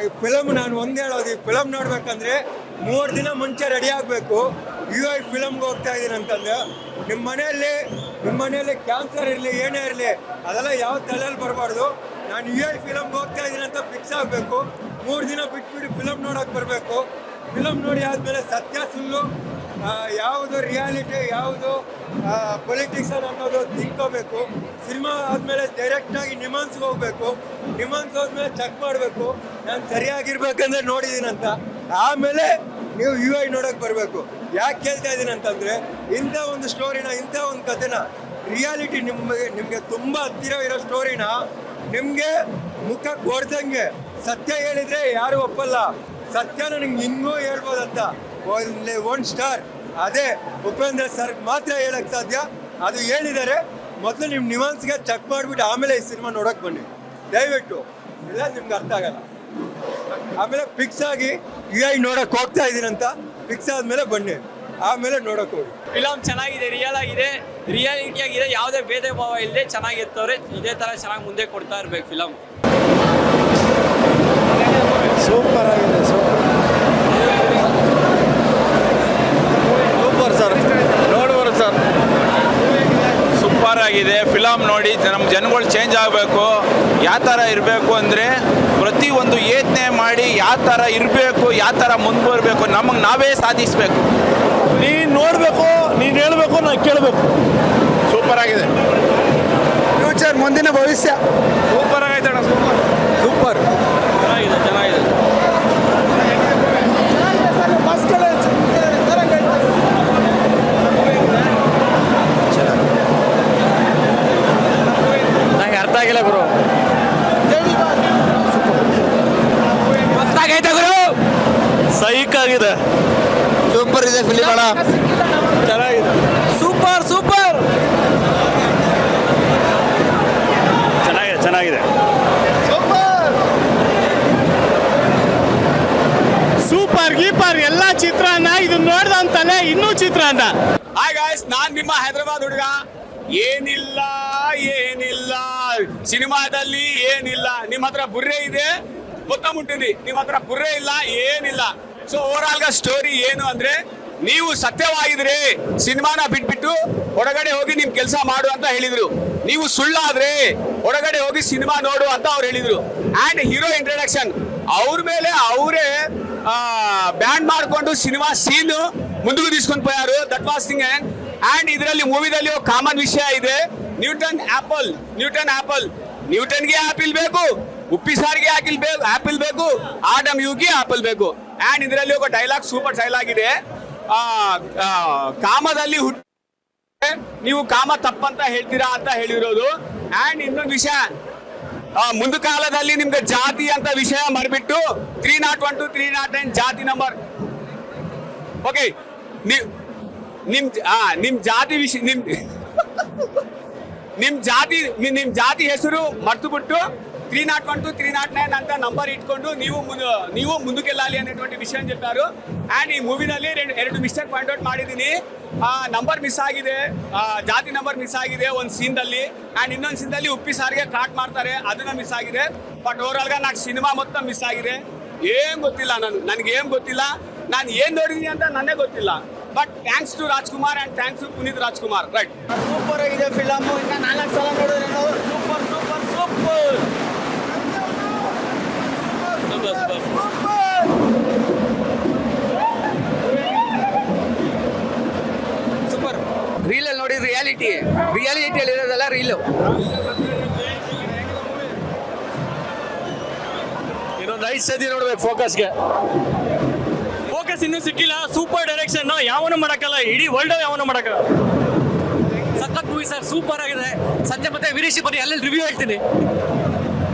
ಈ ಫಿಲಮ್ ನಾನು ಒಂದು ಹೇಳೋದು, ಈ ಫಿಲಮ್ ನೋಡ್ಬೇಕಂದ್ರೆ 3 ದಿನ ಮುಂಚೆ ರೆಡಿ ಆಗಬೇಕು. ಫಿಲಮ್ಗೆ ಹೋಗ್ತಾ ಇದ್ದೀನಿ ಅಂತಂದ್ರೆ ನಿಮ್ಮ ಮನೆಯಲ್ಲಿ ಕ್ಯಾನ್ಸರ್ ಇರಲಿ ಏನೇ ಇರಲಿ ಅದೆಲ್ಲ ಯಾವ ತಲೆಯಲ್ಲಿ ಬರಬಾರ್ದು. ನಾನು ಫಿಲಮ್ಗೆ ಹೋಗ್ತಾ ಇದ್ದೀನಿ ಅಂತ ಫಿಕ್ಸ್ ಆಗಬೇಕು. 3 ದಿನ ಬಿಟ್ಬಿಟ್ಟು ಫಿಲಮ್ ನೋಡೋಕೆ ಬರಬೇಕು. ಫಿಲಮ್ ನೋಡಿ ಆದಮೇಲೆ ಸತ್ಯ ಸುಳ್ಳು ಯಾವುದು ರಿಯಾಲಿಟಿ ಯಾವುದು ಪೊಲಿಟಿಕ್ಸ್ ಅನ್ನೋದು ತಿಳ್ಕೋಬೇಕು. ಸಿನಿಮಾ ಆದಮೇಲೆ ಡೈರೆಕ್ಟಾಗಿ ನಿಮಾನ್ಸ್ಗೆ ಹೋಗ್ಬೇಕು. ನಿಮಾನ್ಸ್ ಹೋದ್ಮೇಲೆ ಚೆಕ್ ಮಾಡಬೇಕು ನಾನು ಸರಿಯಾಗಿರ್ಬೇಕಂದ್ರೆ ನೋಡಿದ್ದೀನಂತ. ಆಮೇಲೆ ನೀವು ನೋಡೋಕೆ ಬರಬೇಕು. ಯಾಕೆ ಕೇಳ್ತಾ ಇದ್ದೀನಿ ಅಂತಂದರೆ ಇಂಥ ಒಂದು ಸ್ಟೋರಿನ, ಇಂಥ ಒಂದು ಕಥೆನ, ರಿಯಾಲಿಟಿ ನಿಮಗೆ ತುಂಬ ಹತ್ತಿರ ಇರೋ ಸ್ಟೋರಿನ ನಿಮಗೆ ಮುಖಕ್ಕೆ ಹೊಡೆದಂಗೆ ಸತ್ಯ ಹೇಳಿದರೆ ಯಾರು ಒಪ್ಪಲ್ಲ. ಸತ್ಯನ ನಿಮ್ಗೆ ಇನ್ನೂ ಹೇಳ್ಬೋದಂತ ಒನ್ ಸ್ಟಾರ್ ಅದೇ ಉಪೇಂದ್ರ ಸರ್ ಮಾತ್ರ ಹೇಳಕ್ಕೆ ಸಾಧ್ಯ. ಅದು ಹೇಳಿದ್ದಾರೆ. ಮೊದಲು ನಿಮ್ಮ ನಿವಾನ್ಸ್ಗೆ ಚೆಕ್ ಮಾಡಿಬಿಟ್ಟು ಆಮೇಲೆ ಈ ಸಿನಿಮಾ ನೋಡೋಕೆ ಬನ್ನಿ ದಯವಿಟ್ಟು, ಇಲ್ಲ ನಿಮ್ಗೆ ಅರ್ಥ ಆಗಲ್ಲ. ಆಮೇಲೆ ಫಿಕ್ಸ್ ಆಗಿ ನೋಡೋಕೆ ಹೋಗ್ತಾ ಇದ್ದೀನಂತ ಫಿಕ್ಸ್ ಆದಮೇಲೆ ಬನ್ನಿ, ಆಮೇಲೆ ನೋಡೋಕೆ ಹೋಗಿ. ಫಿಲಮ್ ಚೆನ್ನಾಗಿದೆ, ರಿಯಲ್ ಆಗಿದೆ, ರಿಯಾಲಿಟಿ ಆಗಿದೆ, ಯಾವುದೇ ಭೇದ ಭಾವ ಇಲ್ಲದೆ ಚೆನ್ನಾಗಿರ್ತವ್ರೆ. ಇದೇ ಥರ ಚೆನ್ನಾಗಿ ಮುಂದೆ ಕೊಡ್ತಾ ಇರ್ಬೇಕು ಫಿಲಮ್. ಸೂಪರ್ ಆಗಿದೆ, ಸೂಪರ್ ಸರ್, ನೋಡ್ಬೋದು ಸರ್. ಸೂಪರ್ ಆಗಿದೆ ಫಿಲಮ್ ನೋಡಿ. ನಮ್ಮ ಜನಗಳು ಚೇಂಜ್ ಆಗಬೇಕು. ಯಾವ ಥರ ಇರಬೇಕು ಅಂದರೆ ಪ್ರತಿಯೊಂದು ಯೋಚನೆ ಮಾಡಿ ಯಾವ ಥರ ಇರಬೇಕು, ಯಾವ ಥರ ಮುಂದುವರಬೇಕು, ನಮಗೆ ನಾವೇ ಸಾಧಿಸಬೇಕು. ನೀನು ನೋಡಬೇಕು, ನೀನು ಹೇಳಬೇಕು, ನಾನು ಕೇಳಬೇಕು. ಸೂಪರ್ ಆಗಿದೆ. ಫ್ಯೂಚರ್ ಮುಂದಿನ ಭವಿಷ್ಯ ಸೂಪರ್ ಆಗೈತೆ ಅಣ್ಣ. ಸೂಪರ್ ಚೆನ್ನಾಗಿದೆ. ನಂಗೆ ಅರ್ಥ ಆಗಿಲ್ಲ ಗುರು. ಮಸ್ತಾಗೈತೆ ಗುರು, ಸೈಕ್ ಆಗಿದೆ. ಸೂಪರ್ ಇದೆ ಫಿಲಿಮ್ ಅಣ್ಣ, ಚೆನ್ನಾಗಿದೆ. ಸೂಪರ್ ಚೆನ್ನಾಗಿದೆ. ಸೂಪರ್ ಗೀಪರ್ ಎಲ್ಲ ಚಿತ್ರಾನ್ನ ಇದು ನೋಡ್ದಂತಾನೆ ಇನ್ನೂ ಚಿತ್ರಾನ್ನ. ಹಾಯ್ ಗಾಯ್ಸ್, ನಾನ್ ನಿಮ್ಮ ಹೈದರಾಬಾದ್ ಹುಡುಗ. ಏನಿಲ್ಲ ಸಿನಿಮಾದಲ್ಲಿ ಏನಿಲ್ಲ. ನಿಮ್ಮ ಹತ್ರ ಬುರ್ರೆ ಇದೆ ಗೊತ್ತಾ ಮುಟ್ಟಿನಿ, ನಿಮ್ಮ ಹತ್ರ ಬುರ್ರೆ ಇಲ್ಲ, ಏನಿಲ್ಲ. ಸೊ ಓವರ್ ಆಲ್ ಸ್ಟೋರಿ ಏನು ಅಂದ್ರೆ, ನೀವು ಸತ್ಯವಾಗಿದ್ರೆ ಸಿನಿಮಾನ ಬಿಟ್ಬಿಟ್ಟು ಹೊರಗಡೆ ಹೋಗಿ ನಿಮ್ ಕೆಲಸ ಮಾಡು ಅಂತ ಹೇಳಿದ್ರು. ನೀವು ಸುಳ್ಳಾದ್ರೆ ಹೊರಗಡೆ ಹೋಗಿ ಸಿನಿಮಾ ನೋಡು ಅಂತ ಅವ್ರು ಹೇಳಿದ್ರು. ಅಂಡ್ ಹೀರೋ ಇಂಟ್ರಡಕ್ಷನ್ ಅವ್ರ ಮೇಲೆ ಅವರೇ ಬ್ಯಾನ್ ಮಾಡ್ಕೊಂಡು ಸಿನಿಮಾ ಸೀನ್ ಮುಂದಕ್ಕೆ తీసుకొని పోయారు. That was thing. ಅಂಡ್ ಇದರಲ್ಲಿ ಮೂವಿದಲ್ಲಿ ಕಾಮನ್ ವಿಷಯ ಇದೆ, ನ್ಯೂಟನ್ ಆಪಲ್. ನ್ಯೂಟನ್ಗೆ ಆಪಿಲ್ ಬೇಕು, ಉಪ್ಪಿ ಸಾರಿಗೆ ಆಪಿಲ್ ಬೇಕು, ಆಡಮ್ ಯುಗೆ ಆಪಲ್ ಬೇಕು. ಅಂಡ್ ಇದರಲ್ಲಿ ಒಂದು ಡೈಲಾಗ್, ಸೂಪರ್ ಡೈಲಾಗ್ ಇದೆ, ಕಾಮದಲ್ಲಿ ನೀವು ಕಾಮ ತಪ್ಪಂತ ಹೇಳ್ತೀರಾ ಅಂತ ಹೇಳಿರೋದು. ಅಂಡ್ ಇನ್ನೊಂದು ವಿಷಯ, ಮುಂದ ಕಾಲದಲ್ಲಿ ನಿಮ್ಗೆ ಜಾತಿ ಅಂತ ವಿಷಯ ಮರ್ಬಿಟ್ಟು 301 to 309 ಜಾತಿ ನಂಬರ್. ಓಕೆ, ನಿಮ್ ಜಾತಿ ವಿಷಯ, ನಿಮ್ ಜಾತಿ ಹೆಸರು ಮರ್ತು ಬಿಟ್ಟು 301 to 309 ಅಂತ ನಂಬರ್ ಇಟ್ಕೊಂಡು ನೀವು ಮುಂದಕ್ಕೆಲ್ಲಾಲಿ ಅನ್ನೋటువంటి ವಿಷಯ చెప్పారు. ಅಂಡ್ ಈ ಮೂವಿನಲ್ಲಿ 2 ಮಿಸ್ಟೇಕ್ ಪಾಯಿಂಟ್ ಔಟ್ ಮಾಡಿದ್ದೀನಿ. ನಂಬರ್ ಮಿಸ್ ಆಗಿದೆ, ಜಾತಿ ನಂಬರ್ ಮಿಸ್ ಆಗಿದೆ ಒಂದು ಸೀನ್ದಲ್ಲಿ. ಅಂಡ್ ಇನ್ನೊಂದು ಸೀನ್ದಲ್ಲಿ ಉಪ್ಪಿ ಸಾರಿಗೆ ಕಾಟ್ ಮಾಡ್ತಾರೆ, ಅದನ್ನ ಮಿಸ್ ಆಗಿದೆ. ಬಟ್ ಓವರ್ ಆಲ್ నాకు ಸಿನಿಮಾ ಮೊತ್ತ ಮಿಸ್ ಆಗಿದೆ. ಏನ್ ಗೊತ್ತಿಲ್ಲ, ನನಗೆ ಏನ್ ಗೊತ್ತಿಲ್ಲ, ನಾನು ಏನ್ ನೋಡಿದೀನಿ ಅಂತ ನನಗೆ ಗೊತ್ತಿಲ್ಲ. But thanks to Rajkumar and thanks to Puneeth Rajkumar. Right, super ಆಗಿದೆ ಫಿಲಮ್. ಇನ್ನ 4 ಸಲ ನೋಡಿದ್ರೆ ಸೂಪರ್ ಸೂಪರ್ ಸೂಪರ್ ಸೂಪರ್. ರೀಲಲ್ಲಿ ನೋಡಿ, ರಿಯಾಲಿಟಿಯಲ್ಲಿ ಇರೋದಲ್ಲ ರೀಲು. ಇನ್ನೊಂದು 5 ಸತಿ ನೋಡ್ಬೇಕು ಫೋಕಸ್ ಇನ್ನೂ ಸಿಕ್ಕಿಲ್ಲ. ಸೂಪರ್ ಡೈರೆಕ್ಷನ್, ಯಾವನು ಮಾಡಕ್ಕಲ್ಲ, ಇಡೀ ವರ್ಲ್ಡ್ ಯಾವನು ಮಾಡಕ್ಕಲ್ಲ. ಸಖತ್ ಮೂವಿ ಸರ್, ಸೂಪರ್ ಆಗಿದೆ. ಸಂಜೆ ಮತ್ತೆ ವೀರೇಶ್ ಬನ್ನಿ, ಅಲ್ಲೆಲ್ಲಿ ರಿವ್ಯೂ ಹೇಳ್ತೀನಿ.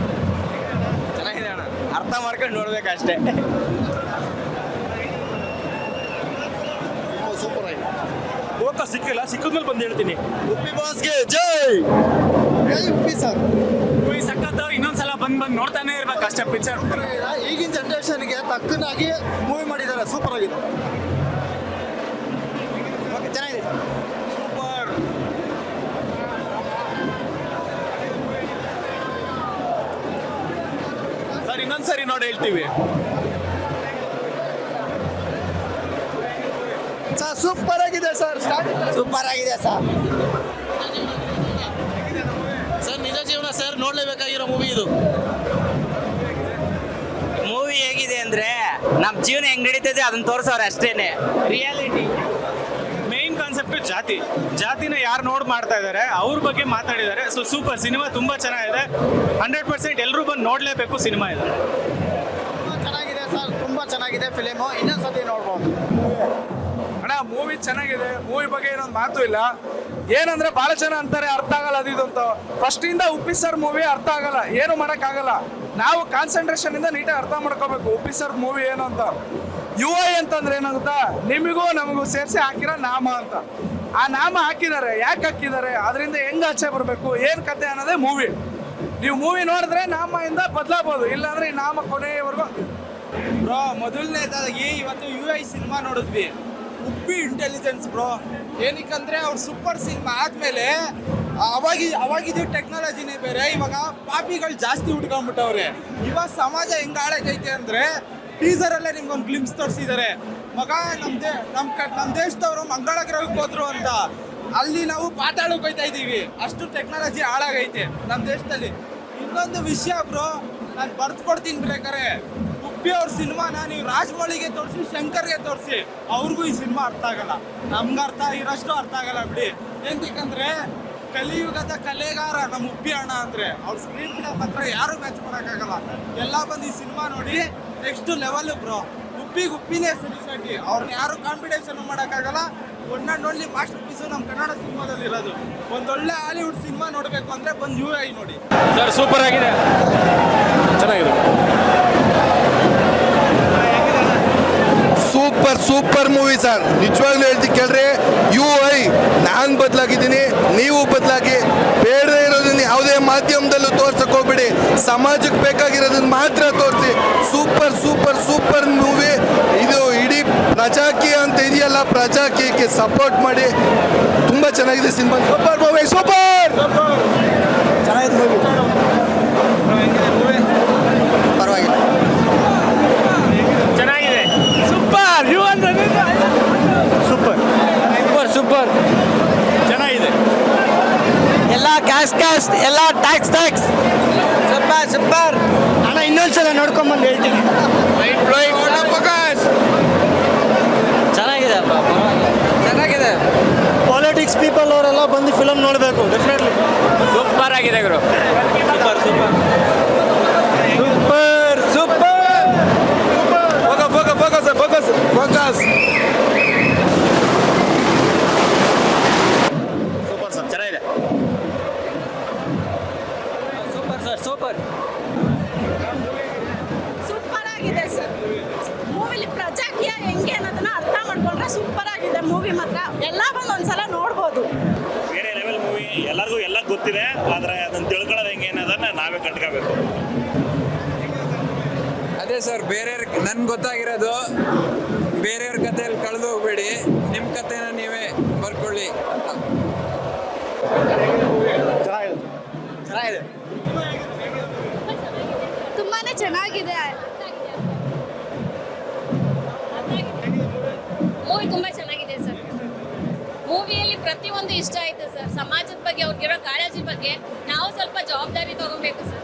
ಚೆನ್ನಾಗಿದೆ ಅಣ್ಣ, ಅರ್ಥ ಮಾಡ್ಕೊಂಡು ನೋಡ್ಬೇಕಷ್ಟೇ. ಸೂಪರ್ ಆಗಿದೆ. ಫೋಕಸ್ ಸಿಕ್ಕಿಲ್ಲ, ಸಿಕ್ಕಿದ್ಮೇಲೆ ಬಂದು ಹೇಳ್ತೀನಿ. ಉಪ್ಪಿ ಬಾಸ್ಗೆ ಜೈ. ಉಪ್ಪಿ ಸರ್ ಮೂವಿ ಸಖತ್. ಇನ್ನೊಂದ್ಸಲ ಬಂದು ನೋಡ್ತಾನೆ ಇರ್ಬೇಕು ಅಷ್ಟೇ. ಪಿಕ್ಚರ್ ಈಗಿನ ಜನರೇಷನ್ಗೆ ತಕ್ಕನಾಗಿ ಮೂವಿ ಮಾಡಿದ್ದಾರೆ. ಸೂಪರ್ ಆಗಿದೆ, ಚೆನ್ನಾಗಿದೆ. ಸೂಪರ್. ಸರ್ ಇನ್ನೊಂದ್ಸರಿ ನೋಡಿ ಹೇಳ್ತೀವಿ. ಸರ್ ಸೂಪರ್ ಆಗಿದೆ ಸರ್. ಸೂಪರ್ ಆಗಿದೆ ಸರ್. ಸರ್ ನಿಜ ಜೀವನ ಸರ್, ನೋಡ್ಲೇಬೇಕಾಗಿರೋ ಮೂವಿ ಇದು. ಮೂವಿ ಹೇಗಿದೆ ಅಂದ್ರೆ ನಮ್ಮ ಜೀವನ ಹೆಂಗ್ ನಡೀತದೆ ಅದನ್ನ ತೋರಿಸೋರು ಅಷ್ಟೇನೆ. ರಿಯಾಲಿಟಿ ಮೇನ್ ಕಾನ್ಸೆಪ್ಟ್ ಜಾತಿನ ಯಾರು ಮಾಡ್ತಾ ಇದ್ದಾರೆ ಅವ್ರ ಬಗ್ಗೆ ಮಾತಾಡಿದ್ದಾರೆ. ಸೊ ಸೂಪರ್ ಸಿನಿಮಾ, ತುಂಬಾ ಚೆನ್ನಾಗಿದೆ. 100% ಎಲ್ಲರೂ ಬಂದು ನೋಡ್ಲೇಬೇಕು ಸಿನಿಮಾ ಇದು. ಚೆನ್ನಾಗಿದೆ ಸರ್, ತುಂಬಾ ಚೆನ್ನಾಗಿದೆ ಫಿಲಿಮು. ಇನ್ನೊಂದ್ಸತಿ ನೋಡ್ಬೋದು. ಅಣ್ಣ ಮೂವಿ ಚೆನ್ನಾಗಿದೆ. ಮೂವಿ ಬಗ್ಗೆ ಏನೊಂದು ಮಾತು ಇಲ್ಲ. ಏನಂದ್ರೆ ಬಹಳ ಜನ ಅಂತಾರೆ ಅರ್ಥ ಆಗಲ್ಲ ಅದು ಇದು ಅಂತ. ಫಸ್ಟ್ ಇಂದ ಉಪ್ಪಿ ಸರ್ ಮೂವಿ ಅರ್ಥ ಆಗಲ್ಲ, ಏನು ಮಾಡಕ್ಕಾಗಲ್ಲ. ನಾವು ಕಾನ್ಸಂಟ್ರೇಷನ್ ಇಂದ ನೀಟಾಗಿ ಅರ್ಥ ಮಾಡ್ಕೋಬೇಕು ಉಪ್ಪಿ ಸರ್ ಮೂವಿ ಏನು ಅಂತ. UI ಅಂತಂದ್ರೆ ಏನಂತ, ನಿಮಗೂ ನಮಗೂ ಸೇರಿಸಿ ಹಾಕಿರೋ ನಾಮ ಅಂತ. ಆ ನಾಮ ಹಾಕಿದ್ದಾರೆ, ಯಾಕೆ ಹಾಕಿದ್ದಾರೆ, ಅದರಿಂದ ಹೆಂಗ್ ಆಚೆ ಬರಬೇಕು, ಏನ್ ಕತೆ ಅನ್ನೋದೇ ಮೂವಿ. ನೀವು ಮೂವಿ ನೋಡಿದ್ರೆ ನಾಮದಿಂದ ಬದಲಾಗಬಹುದು, ಇಲ್ಲಾಂದ್ರೆ ಈ ನಾಮ ಕೊನೆಯವರೆಗೂ. ಬ್ರೋ ಮೊದಲನೇದಾಗಿ ಇವತ್ತು UI ಸಿನಿಮಾ ನೋಡಿದ್ವಿ. Uppi intelligence bro. ಏನಕ್ಕಂದ್ರೆ ಅವ್ರು ಸೂಪರ್ ಸಿನಿಮಾ ಆದ್ಮೇಲೆ ಅವಾಗಿದ್ದು ಟೆಕ್ನಾಲಜಿನೇ ಬೇರೆ. ಇವಾಗ ಪಾಪಿಗಳು ಜಾಸ್ತಿ ಹುಡ್ಕೊಂಡ್ಬಿಟ್ಟವ್ರೆ. ಇವಾಗ ಸಮಾಜ ಹೆಂಗ್ ಹಾಳಾಗೈತೆ ಅಂದ್ರೆ ಟೀಸರಲ್ಲೇ ನಿಮ್ಗೊಂದು ಗ್ಲಿಮ್ಸ್ ತೋರಿಸಿದ್ದಾರೆ. ಮಗ ನಮ್ಮ ದೇಶದವರು ಮಂಗಳ ಗ್ರಹಕ್ಕೆ ಹೋದ್ರು ಅಂತ. ಅಲ್ಲಿ ನಾವು ಪಾತಾಳಕ್ಕೆ ಹೋಗ್ತಾ ಇದ್ದೀವಿ, ಅಷ್ಟು ಟೆಕ್ನಾಲಜಿ ಹಾಳಾಗೈತೆ ನಮ್ಮ ದೇಶದಲ್ಲಿ. ಇನ್ನೊಂದು ವಿಷಯ ಬ್ರೋ, ನಾನು ಬರ್ದು ಕೊಡ್ತೀನಿ ಬೇಕಾರೆ. ಉಪ್ಪಿ ಅವ್ರ ಸಿನಿಮಾನ ನೀವು ರಾಜಮೌಳಿಗೆ ತೋರಿಸಿ, ಶಂಕರ್ಗೆ ತೋರಿಸಿ, ಅವ್ರಿಗೂ ಈ ಸಿನಿಮಾ ಅರ್ಥ ಆಗಲ್ಲ. ನಮ್ಗೆ ಅರ್ಥ ಆಗಿರೋಷ್ಟು ಅರ್ಥ ಆಗಲ್ಲ ಬಿಡಿ. ಏನಂದ್ರೆ ಕಲಿಯುಗದ ಕಲೆಗಾರ ನಮ್ಮ ಉಪ್ಪಿ ಅಣ್ಣ ಅಂದ್ರೆ ಅವ್ರ ಸ್ಕ್ರೀನ್ ಪ್ಲೇ ಮಾತ್ರ ಯಾರು ಮ್ಯಾಚ್ ಮಾಡೋಕ್ಕಾಗಲ್ಲ. ಎಲ್ಲ ಬಂದು ಈ ಸಿನಿಮಾ ನೋಡಿ ನೆಕ್ಸ್ಟ್ ಲೆವೆಲ್ ಬ್ರೋ. ಉಪ್ಪಿನೇ ಸರಿಸಾಟಿ, ಅವ್ರನ್ನ ಯಾರು ಕಾಂಪಿಟೇಷನ್ ಮಾಡೋಕ್ಕಾಗಲ್ಲ. ಒಳ್ಳೆ ಮಾಸ್ಟರ್ ಪೀಸು ನಮ್ಮ ಕನ್ನಡ ಸಿನಿಮಾದಲ್ಲಿ ಇರೋದು. ಒಂದೊಳ್ಳೆ ಹಾಲಿವುಡ್ ಸಿನಿಮಾ ನೋಡಬೇಕು ಅಂದ್ರೆ ಬಂದು UI ನೋಡಿ ಸರ್. ಸೂಪರ್ ಆಗಿದೆ, ಚೆನ್ನಾಗಿದೆ. Super movie sir. ನಿಜವಾಗ್ಲೂ ಹೇಳ್ತೀನಿ ಕೇಳ್ರಿ. UI ನಾನು ಬದಲಾಗಿದ್ದೀನಿ, ನೀವು ಬದಲಾಗಿ. ಬೇಡದೇ ಇರೋದನ್ನ ಯಾವುದೇ ಮಾಧ್ಯಮದಲ್ಲೂ ತೋರ್ಸಕ್ ಹೋಗ್ಬೇಡಿ, ಸಮಾಜಕ್ಕೆ ಬೇಕಾಗಿರೋದನ್ನ ಮಾತ್ರ ತೋರಿಸಿ. ಸೂಪರ್ ಮೂವಿ ಇದು. ಇಡೀ ಪ್ರಜಾಕೀಯ ಅಂತ ಇದೆಯಲ್ಲ, ಪ್ರಜಾಕೀಯಕ್ಕೆ ಸಪೋರ್ಟ್ ಮಾಡಿ. ತುಂಬಾ ಚೆನ್ನಾಗಿದೆ ಸಿನಿಮಾ. ಸೂಪರ್ ಮೂವಿ, ಸೂಪರ್ ಚೆನ್ನಾಗಿದೆ ಮೂವಿ. ಪರವಾಗಿಲ್ಲ, ಚೆನ್ನಾಗಿದೆ. ಸೂಪರ್ ಸೂಪರ್ ಚೆನ್ನಾಗಿದೆ. ಎಲ್ಲ ಕ್ಯಾಶ್ ಎಲ್ಲ ಟ್ಯಾಕ್ಸ್ ಸೂಪರ್ ಅಣ್ಣ ಇನ್ನೊಂದ್ಸಲ ನೋಡ್ಕೊಂಬಂದು ಹೇಳ್ತೀನಿ. ಚೆನ್ನಾಗಿದೆ. ಪಾಲಿಟಿಕ್ಸ್ ಪೀಪಲ್ ಅವರೆಲ್ಲ ಬಂದು ಫಿಲಮ್ ನೋಡಬೇಕು ಡೆಫಿನೆಟ್ಲಿ. ಸೂಪರ್ ಆಗಿದೆ ಗುರು. ಫೋಕಸ್. ಚೆನ್ನಾಗಿದೆ. ಸೂಪರ್ ಸೂಪರ್ ಆಗಿದೆ ಸರ್. ಮೂವಿಲಿ ಪ್ರಜಾಕೀಯ ಹೆಂಗೆ ಅನ್ನೋದನ್ನ ಅರ್ಥ ಮಾಡ್ಕೊಂಡ್ರೆ ಸೂಪರ್ ಆಗಿದೆ ಮೂವಿ ಮಾತ್ರ. ಎಲ್ಲ ಬಂದು ಒಂದ್ಸಲ ನೋಡ್ಬೋದು. ಬೇರೆ ಲೆವೆಲ್ ಮೂವಿ. ಎಲ್ಲರಿಗೂ ಎಲ್ಲ ಗೊತ್ತಿದೆ, ಆದರೆ ಅದನ್ನು ತಿಳ್ಕೊಳ್ಳೋದು ಹೆಂಗೆ ಅನ್ನೋದನ್ನ ನಾವೇ ಕಟ್ಕೋಬೇಕು. ಅದೇ ಸರ್, ಬೇರೆಯವ್ರ ನನ್ಗೆ ಗೊತ್ತಾಗಿರೋದು, ಬೇರೆಯವ್ರ ಕಥೆಯಲ್ಲಿ ಕಳೆದು ಹೋಗ್ಬೇಡಿ, ನಿಮ್ಮ ಕಥೆನ ನೀವೇ ಬರ್ಕೊಳ್ಳಿ ಅಂತ. ಚೆನ್ನಾಗಿದೆ. ತುಂಬಾನೇ ಚೆನ್ನಾಗಿದೆ. ಮೂವಿ ತುಂಬಾ ಚೆನ್ನಾಗಿದೆ ಸರ್. ಮೂವಿಯಲ್ಲಿ ಪ್ರತಿಯೊಂದು ಇಷ್ಟ ಆಯ್ತು ಸರ್. ಸಮಾಜದ ಬಗ್ಗೆ ಅವ್ರಿಗಿರೋ ಕಾಳಜಿ ಬಗ್ಗೆ ನಾವು ಸ್ವಲ್ಪ ಜವಾಬ್ದಾರಿ ತಗೋಬೇಕು ಸರ್.